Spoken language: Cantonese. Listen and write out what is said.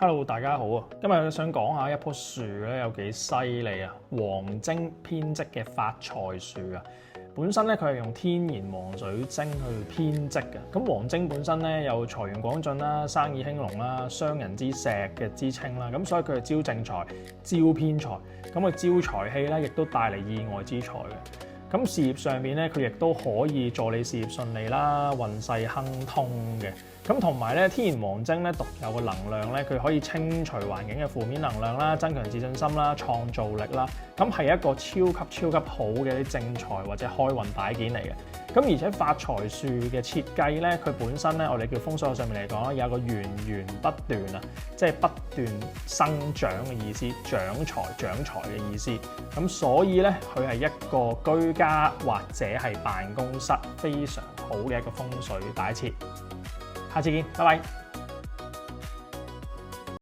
Hello，大家好啊！今日想講下一棵樹咧有幾犀利啊！黃精編織嘅發財樹啊，本身咧佢係用天然黃水晶去編織嘅。咁黃精本身咧有財源廣進啦、生意興隆啦、商人之石嘅之稱啦，咁所以佢係招正財、招偏財，咁佢招財氣咧亦都帶嚟意外之財嘅。咁事業上面咧，佢亦都可以助你事業順利啦，運勢亨通嘅。咁同埋咧，天然黃精咧獨有嘅能量咧，佢可以清除環境嘅負面能量啦，增強自信心啦，創造力啦。咁係一個超級好嘅啲正財或者開運擺件嚟嘅。咁而且發財樹嘅設計咧，佢本身咧，我哋叫風水學上面嚟講咧，有個源源不斷啊，即係不斷生長嘅意思，長財嘅意思。咁所以咧，佢係一個居家或者係辦公室非常好嘅一個風水擺設。下次見，拜拜。